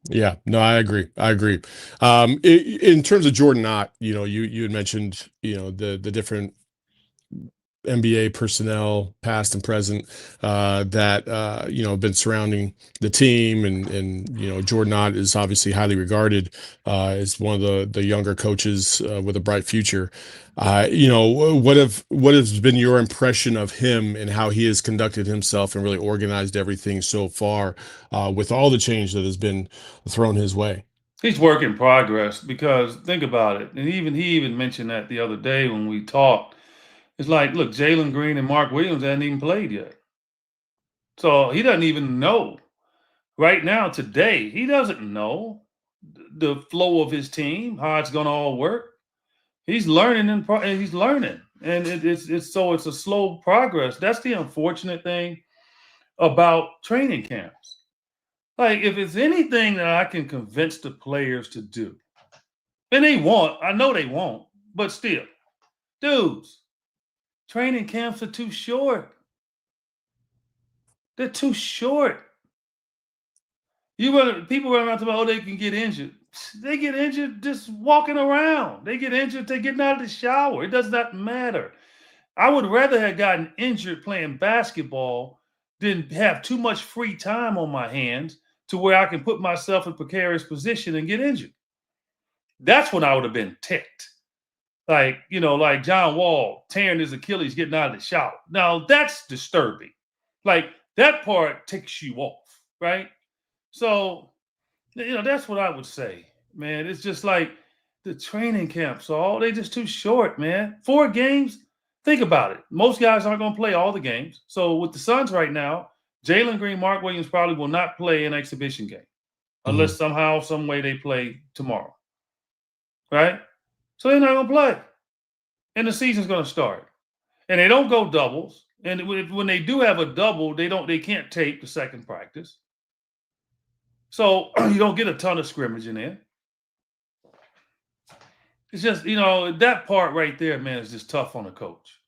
Yeah, no, I agree. I agree. In terms of Jordan Knott, you had mentioned, the different NBA personnel, past and present, that have been surrounding the team, and Jordan Knott is obviously highly regarded as one of the younger coaches with a bright future. What has been your impression of him and how he has conducted himself and really organized everything so far, with all the change that has been thrown his way? He's work in progress because think about it. And he even mentioned that the other day when we talked. It's like, look, Jalen Green and Mark Williams hadn't even played yet. So he doesn't even know. Right now, today, he doesn't know the flow of his team, how it's going to all work. He's learning and he's learning. And it's a slow progress. That's the unfortunate thing about training camps. Like, if it's anything that I can convince the players to do, and they won't, I know they won't, but still, dudes, training camps are too short. They're too short. People run around talking about, oh, they can get injured. They get injured just walking around. They get injured, they getting out of the shower. It does not matter. I would rather have gotten injured playing basketball than have too much free time on my hands to where I can put myself in a precarious position and get injured. That's when I would have been ticked. Like John Wall tearing his Achilles getting out of the shower. Now that's disturbing. Like that part ticks you off, right? So, that's what I would say, man. It's just like the training camps, all they just too short, man. 4 games. Think about it. Most guys aren't going to play all the games. So with the Suns right now, Jalen Green, Mark Williams probably will not play an exhibition game Mhm. unless somehow, some way they play tomorrow, right? So they're not going to play, and the season's going to start, and they don't go doubles. And when they do have a double, they can't take the second practice. So you don't get a ton of scrimmage in there. It's just, that part right there, man, is just tough on a coach.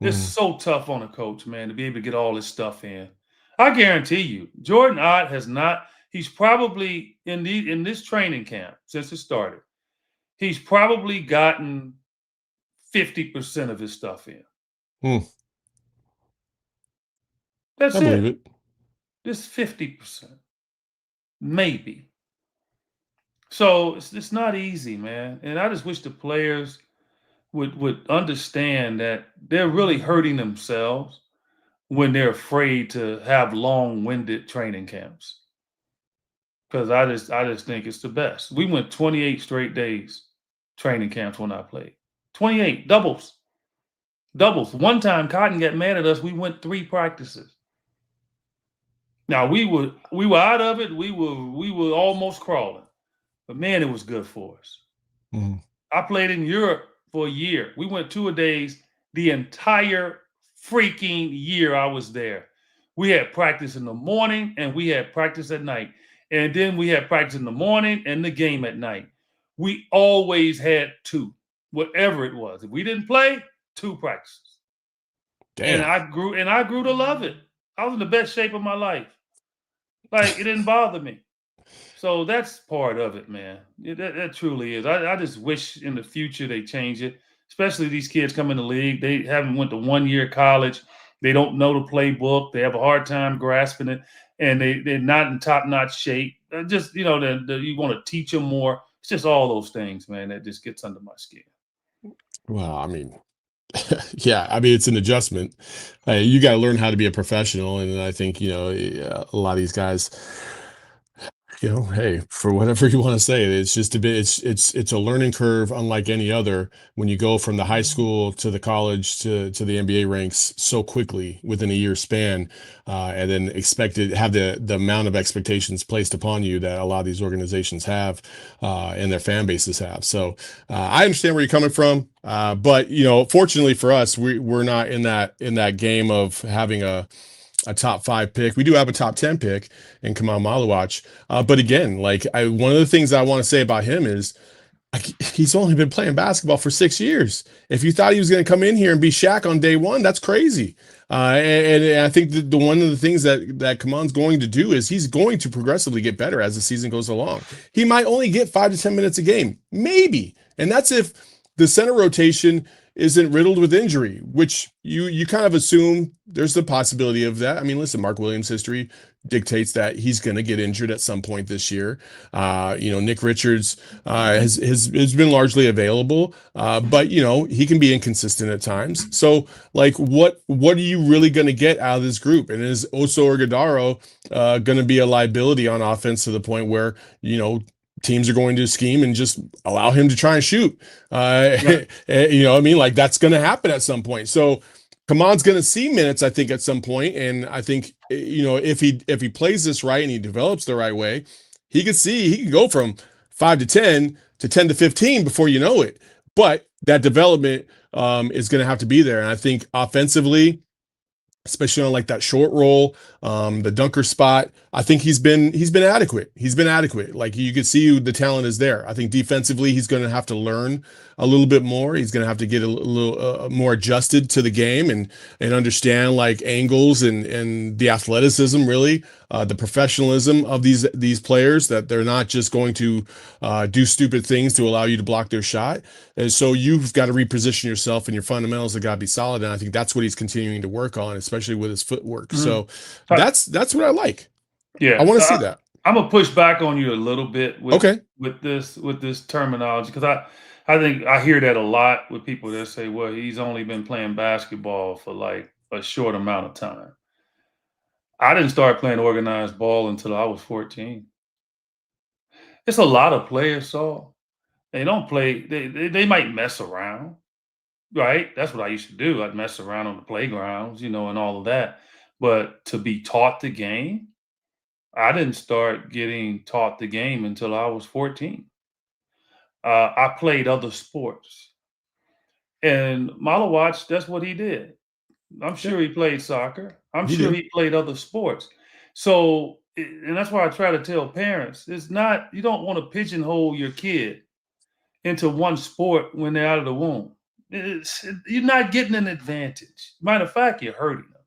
It's Mhm. so tough on a coach, man, to be able to get all this stuff in. I guarantee you, Jordan Ott has not, he's probably in this training camp since it started, he's probably gotten 50% of his stuff in. Hmm. That's I believe it. it. Just 50%. Maybe. So it's not easy, man. And I just wish the players would understand that they're really hurting themselves when they're afraid to have long-winded training camps. Because I just think it's the best. We went 28 straight days training camps when I played. 28 doubles. Doubles. One time Cotton got mad at us. We went 3 practices. Now we were out of it. We were almost crawling. But man, it was good for us. Mhm. I played in Europe for a year. We went 2-a-days the entire freaking year I was there. We had practice in the morning and we had practice at night. And then we had practice in the morning and the game at night. We always had two, whatever it was. If we didn't play, 2 practices. And Damn. I grew to love it. I was in the best shape of my life. Like it didn't bother me. So that's part of it, man. That truly is. I just wish in the future they change it, especially these kids come in the league. They haven't went to 1 year college. They don't know the playbook. They have a hard time grasping it, and they're not in top notch shape. Just you want to teach them more. It's just all those things, man. That just gets under my skin. Well, I mean, yeah, I mean, it's an adjustment. You got to learn how to be a professional, and I think a lot of these guys Hey, for whatever you want to say, it's just a bit, it's a learning curve unlike any other when you go from the high school to the college to the NBA ranks so quickly within a year span, and then expected have the amount of expectations placed upon you that a lot of these organizations have, and their fan bases have. So I understand where you're coming from, but fortunately for us, we're not in that game of having a top 5 pick. We do have a top 10 pick in Kamal Malawach. But again, like one of the things I want to say about him is he's only been playing basketball for 6 years. If you thought he was going to come in here and be Shaq on day one, that's crazy. And I think the one of the things that Kaman's going to do is he's going to progressively get better as the season goes along. He might only get 5 to 10 minutes a game, maybe, and that's if the center rotation isn't riddled with injury, which you kind of assume there's the possibility of that. I mean, listen, Mark Williams' history dictates that he's going to get injured at some point this year. Nick Richards has been largely available, but he can be inconsistent at times. So, like, what are you really going to get out of this group? And is Oso Ighodaro going to be a liability on offense to the point where teams are going to scheme and just allow him to try and shoot? Right. I mean, like that's going to happen at some point. So Kaman's going to see minutes, I think, at some point, and I think if he plays this right and he develops the right way, he can go from 5 to 10 to 10 to 15 before you know it. But that development is going to have to be there, and I think offensively, especially on like that short roll, the dunker spot. I think he's been adequate. He's been adequate. Like you can see the talent is there. I think defensively he's going to have to learn a little bit more. He's going to have to get a little more adjusted to the game and understand like angles and the athleticism, really, the professionalism of these players, that they're not just going to do stupid things to allow you to block their shot. And so you've got to reposition yourself, and your fundamentals have got to be solid. And I think that's what he's continuing to work on, especially with his footwork. Mhm. So that's what I like. I Yeah, want to so see that. I'm gonna push back on you a little bit Okay. with this terminology, because I think I hear that a lot with people that say, "Well, he's only been playing basketball for like a short amount of time." I didn't start playing organized ball until I was 14. It's a lot of players, Saul. They don't play. They might mess around, right? That's what I used to do. I'd mess around on the playgrounds, and all of that. But to be taught the game, I didn't start getting taught the game until I was 14. I played other sports. And Malawach, that's what he did. I'm Yeah, sure he played soccer. I'm he sure did. he played other sports. So, and that's why I try to tell parents, it's not, you don't want to pigeonhole your kid into one sport when they're out of the womb. You're not getting an advantage. Matter of fact, you're hurting them,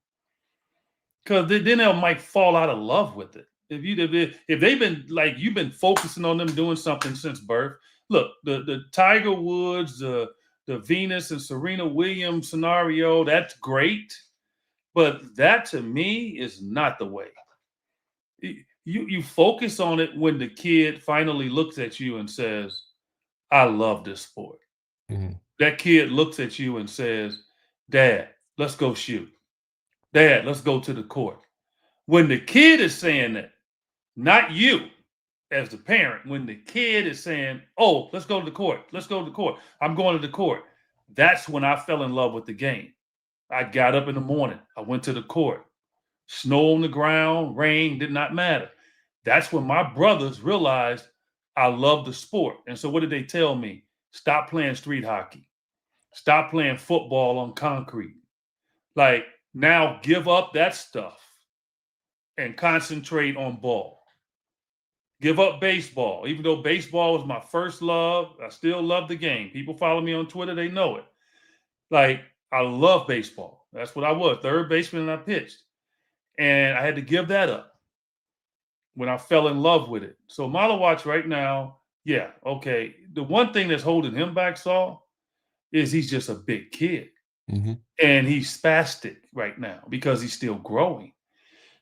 because then they might fall out of love with it. If they've been like you've been focusing on them doing something since birth. Look, the Tiger Woods, the Venus and Serena Williams scenario, that's great, but that to me is not the way. You focus on it when the kid finally looks at you and says, "I love this sport." Mhm. That kid looks at you and says, "Dad, let's go shoot. Dad, let's go to the court." When the kid is saying that, not you as the parent, when the kid is saying, "Oh, let's go to the court. Let's go to the court. I'm going to the court." That's when I fell in love with the game. I got up in the morning. I went to the court. Snow on the ground, rain, did not matter. That's when my brothers realized I love the sport. And so what did they tell me? Stop playing street hockey. Stop playing football on concrete. Like, now give up that stuff and concentrate on ball. Give up baseball. Even though baseball was my first love, I still love the game. People follow me on Twitter, they know it. Like, I love baseball. That's what I was, third baseman, and I pitched. And I had to give that up when I fell in love with it. So Malawach right now, yeah, okay. The one thing that's holding him back, Saul, is he's just a big kid. Mhm. And he's spastic right now because he's still growing.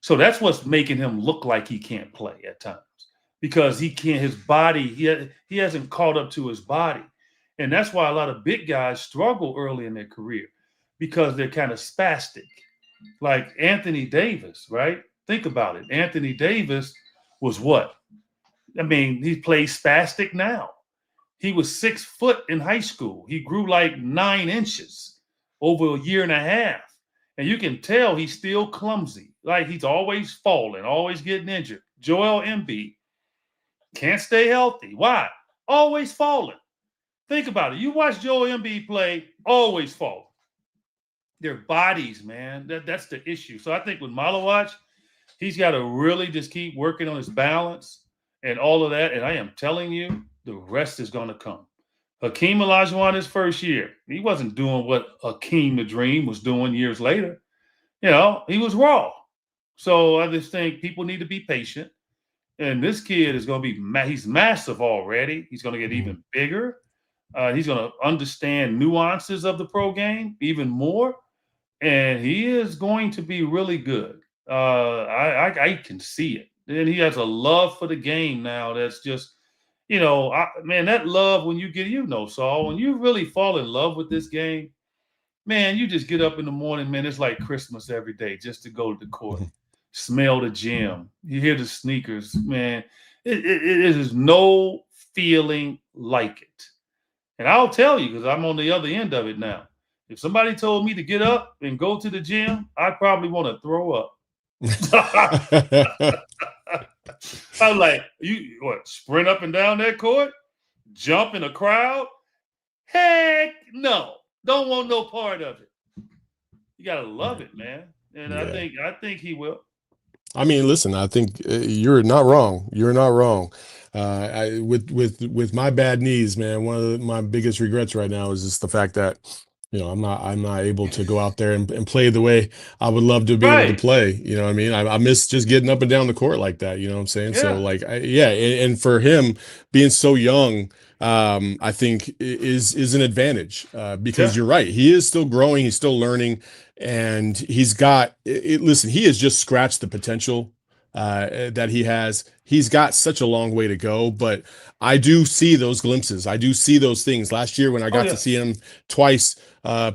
So that's what's making him look like he can't play at times, because he can't. His body, he hasn't caught up to his body, and that's why a lot of big guys struggle early in their career, because they're kind of spastic. Like Anthony Davis, right? Think about it. Anthony Davis was what? I mean, he plays spastic now. He was 6 foot in high school. He grew like 9 inches over a year and a half. And you can tell he's still clumsy. Like he's always falling, always getting injured. Joel Embiid can't stay healthy. Why? Always falling. Think about it. You watch Joel Embiid play, always falling. Their bodies, man. That's the issue. So I think with Malawach, he's got to really just keep working on his balance and all of that. And I am telling you, the rest is going to come. Hakeem Olajuwon his first year, he wasn't doing what Hakeem the Dream was doing years later. You know, he was raw. So I just think people need to be patient. And this kid is going to be, he's massive already. He's going to get even bigger. He's going to understand nuances of the pro game even more. And he is going to be really good. I can see it. And he has a love for the game now that's just, you know, man, that love when you get, you know, Saul, when you really fall in love with this game, man, you just get up in the morning, man, it's like Christmas every day just to go to the court, smell the gym, you hear the sneakers, man. It is no feeling like it. And I'll tell you, because I'm on the other end of it now. If somebody told me to get up and go to the gym, I'd probably want to throw up. I'm like, you what, sprint up and down that court? Jump in a crowd? Heck no. Don't want no part of it. You gotta love it, man. And Yeah. I think he will. I mean, listen, I think you're not wrong. You're not wrong. With my bad knees, man, one of my biggest regrets right now is just the fact that, you know, I'm not able to go out there and play the way I would love to be able to Right. play. You know what I mean? I miss just getting up and down the court like that. You know what I'm saying? So Yeah. like, yeah, and for him being so young, I think is an advantage because Yeah. you're right. He is still growing. He's still learning, and he's got it. Listen, he has just scratched the potential that he has. He's got such a long way to go, but I do see those glimpses. I do see those things. Last year when I Oh got to yeah. see him twice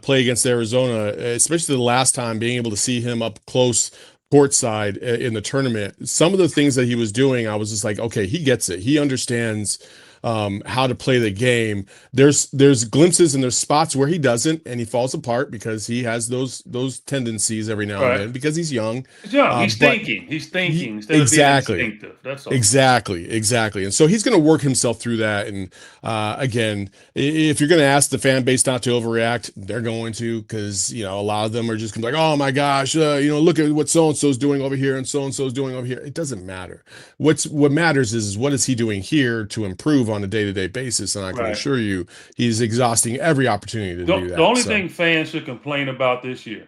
play against Arizona, especially the last time, being able to see him up close courtside in the tournament, some of the things that he was doing, I was just like, okay, he gets it. He understands how to play the game. There's glimpses and there's spots where he doesn't, and he falls apart because he has those tendencies every now and Right. then because he's young. He's young. He's But thinking. He's thinking instead of being exactly. instinctive. That's all. Exactly. And so he's going to work himself through that. And again, if you're going to ask the fan base not to overreact, they're going to, because, you know, a lot of them are just gonna be like, oh my gosh, you know, look at what so-and-so's doing over here and so-and-so's doing over here. It doesn't matter. What matters is what is he doing here to improve on a day-to-day basis. And I can Right. assure you, he's exhausting every opportunity to do The that. only So thing fans should complain about this year,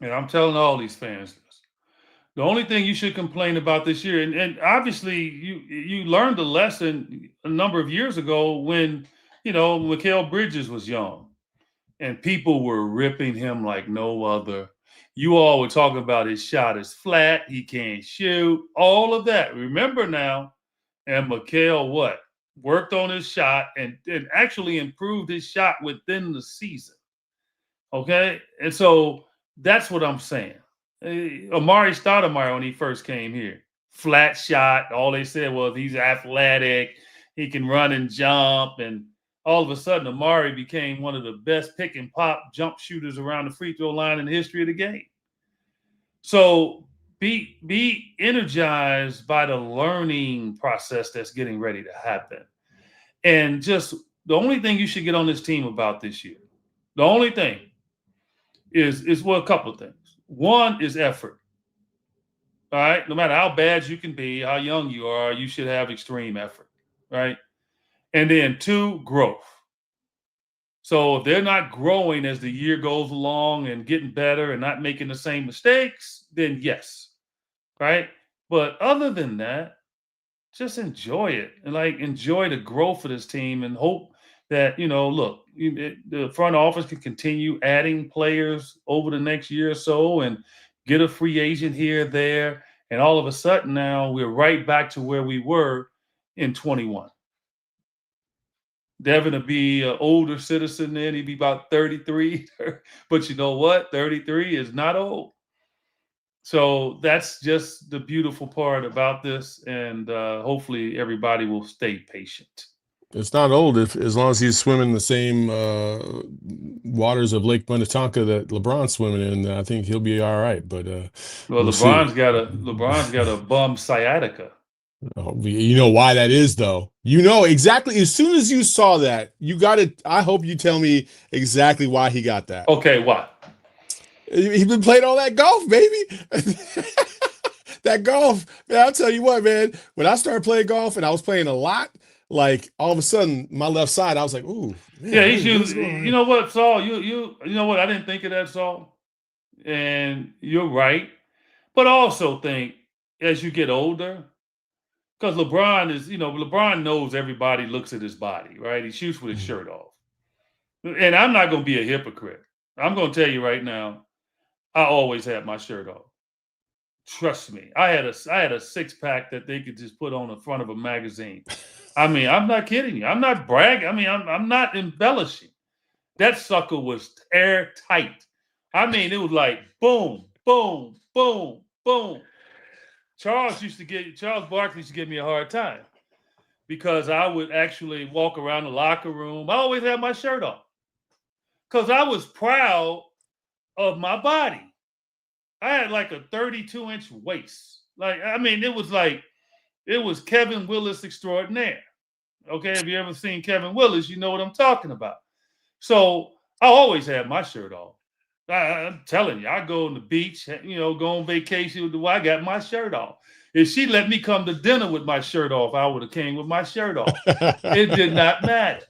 and I'm telling all these fans this, the only thing you should complain about this year, and obviously you learned a lesson a number of years ago when, you know, Mikal Bridges was young and people were ripping him like no other. You all were talking about his shot is flat, he can't shoot, all of that. Remember now, and Mikal what? Worked on his shot and actually improved his shot within the season. Okay. And so that's what I'm saying. Amari Stoudemire, when he first came here, flat shot. All they said was he's athletic, he can run and jump. And all of a sudden, Amari became one of the best pick and pop jump shooters around the free throw line in the history of the game. So be energized by the learning process that's getting ready to happen. And just the only thing you should get on this team about this year, the only thing is well, a couple of things. One is effort. All right. No matter how bad you can be, how young you are, you should have extreme effort. Right. And then two, growth. So if they're not growing as the year goes along and getting better and not making the same mistakes, then yes. Right. But other than that, just enjoy it and like enjoy the growth of this team and hope that, you know, look, the front office can continue adding players over the next year or so and get a free agent here, there. And all of a sudden now we're right back to where we were in 21. Devin will be an older citizen then. He'd be about 33. But you know what? 33 is not old. So that's just the beautiful part about this, and hopefully everybody will stay patient. It's not old if as long as he's swimming the same waters of Lake Minnetonka that LeBron's swimming in. I think he'll be all right. But Well, we'll see. LeBron's got a bum sciatica. You know why that is, though. You know exactly. As soon as you saw that, you got it. I hope you tell me exactly why he got that. Okay, what? He been playing all that golf, baby. That golf, man. I'll tell you what, man. When I started playing golf and I was playing a lot, like all of a sudden, my left side, I was like, "Ooh, man." Yeah, he's using. You know what, Saul? You know what? I didn't think of that, Saul. And you're right, but I also think as you get older, because LeBron is, LeBron knows everybody looks at his body, right? He shoots with his shirt off. And I'm not going to be a hypocrite. I'm going to tell you right now, I always had my shirt off. Trust me. I had a six-pack that they could just put on the front of a magazine. I mean, I'm not kidding you. I'm not bragging. I mean, I'm not embellishing. That sucker was airtight. I mean, it was like boom, boom, boom, boom. Charles Barkley used to give me a hard time because I would actually walk around the locker room. I always had my shirt off because I was proud of my body. I had like a 32-inch waist. Like, I mean, it was Kevin Willis extraordinaire. Okay, if you ever seen Kevin Willis, you know what I'm talking about. So I always had my shirt off. I'm telling you, I go on the beach, go on vacation with the wife. I got my shirt off. If she let me come to dinner with my shirt off, I would have came with my shirt off. It did not matter.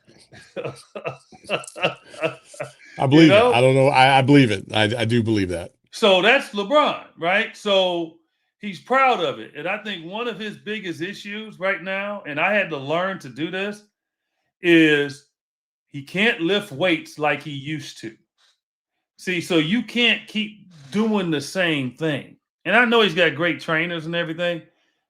I believe it. I don't know. I believe it. I do believe that. So that's LeBron, right? So he's proud of it. And I think one of his biggest issues right now, and I had to learn to do this, is he can't lift weights like he used to. See, so you can't keep doing the same thing. And I know he's got great trainers and everything,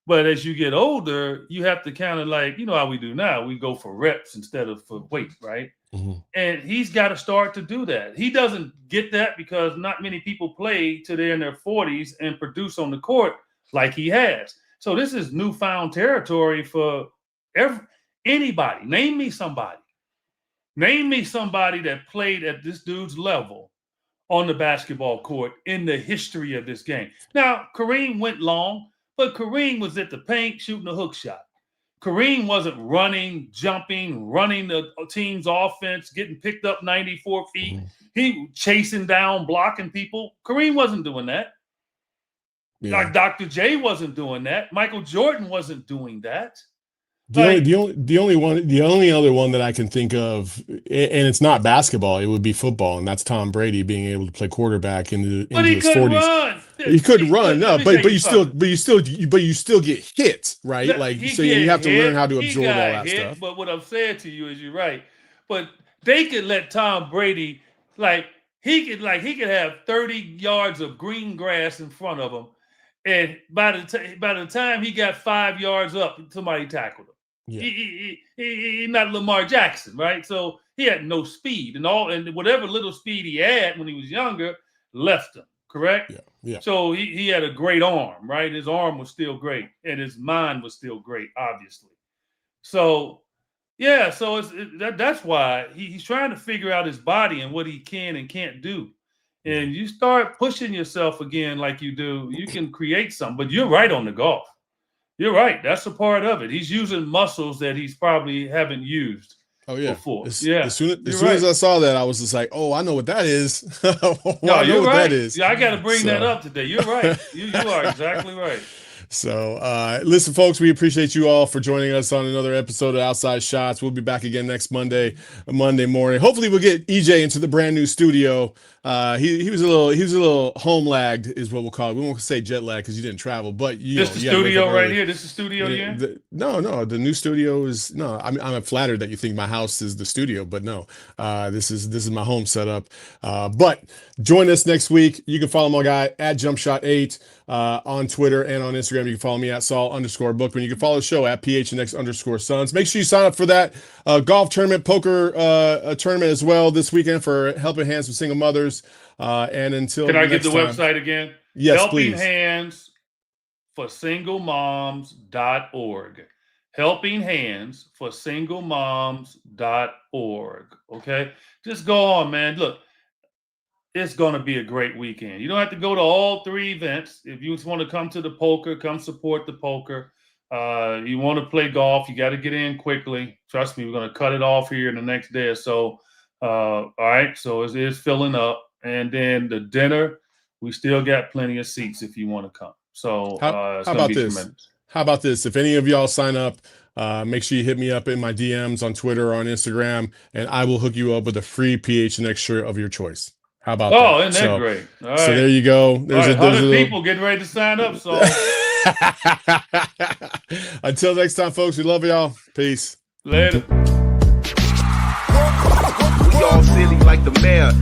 but as you get older, you have to kind of like, how we do now. We go for reps instead of for weight, right? Mm-hmm. And he's got to start to do that. He doesn't get that because not many people play till they're in their 40s and produce on the court like he has. So this is newfound territory for anybody. Name me somebody that played at this dude's level on the basketball court in the history of this game. Now, Kareem went long, but Kareem was at the paint shooting a hook shot. Kareem wasn't running, jumping, running the team's offense, getting picked up 94 feet. Mm-hmm. He chasing down, blocking people. Kareem wasn't doing that. Yeah. Like Dr. J wasn't doing that. Michael Jordan wasn't doing that. The only other one that I can think of, and it's not basketball, it would be football, and that's Tom Brady being able to play quarterback into his 40s. Run. He couldn't run, no, but you still get hit, right? Like, so you have to learn how to absorb all that stuff. But what I'm saying to you is, you're right. But they could let Tom Brady, he could have 30 yards of green grass in front of him, and by the time he got 5 yards up, somebody tackled him. Yeah. He not Lamar Jackson, right? So he had no speed, and whatever little speed he had when he was younger left him. Correct? Yeah. So he had a great arm, right? His arm was still great, and his mind was still great, obviously. So yeah, so that's why he's trying to figure out his body and what he can and can't do. And you start pushing yourself again like you do, you can create something. But you're right on the golf. You're right. That's a part of it. He's using muscles that he's probably haven't used before. As soon as I saw that, I was just like, oh, I know what that is. You're right. Yeah, I got to bring that up today. You're right. You are exactly right. So, listen, folks, we appreciate you all for joining us on another episode of Outside Shots. We'll be back again next Monday morning. Hopefully, we'll get EJ into the brand new studio. He was a little home lagged, is what we'll call it. We won't say jet lag because you didn't travel, but this the studio right here. This is the studio here. No, the new studio is no. I'm flattered that you think my house is the studio, but no, this is my home setup. But join us next week. You can follow my guy at JumpShot8 on Twitter and on Instagram. You can follow me at Saul_Bookman. You can follow the show at PHNX_Sons. Make sure you sign up for that golf tournament, poker tournament as well this weekend for helping hands with single mothers. And until can I get the website again? Yes, please. helpinghandsforsinglemoms.org. helpinghandsforsinglemoms.org. Okay? Just go on, man. Look, it's going to be a great weekend. You don't have to go to all 3 events. If you just want to come to the poker, come support the poker. You want to play golf, you got to get in quickly. Trust me, we're going to cut it off here in the next day or so. All right, so it is filling up. And then the dinner, we still got plenty of seats if you want to come. So How it's going to about be this? tremendous. How about this? If any of y'all sign up, make sure you hit me up in my DMs on Twitter or on Instagram, and I will hook you up with a free PHNX shirt of your choice. How about Oh, that? isn't that great? All So there right. you go. All There's right, a 100 people getting ready to sign up, Saul. Until next time, folks, we love y'all. Peace. Later. We all silly like the mayor.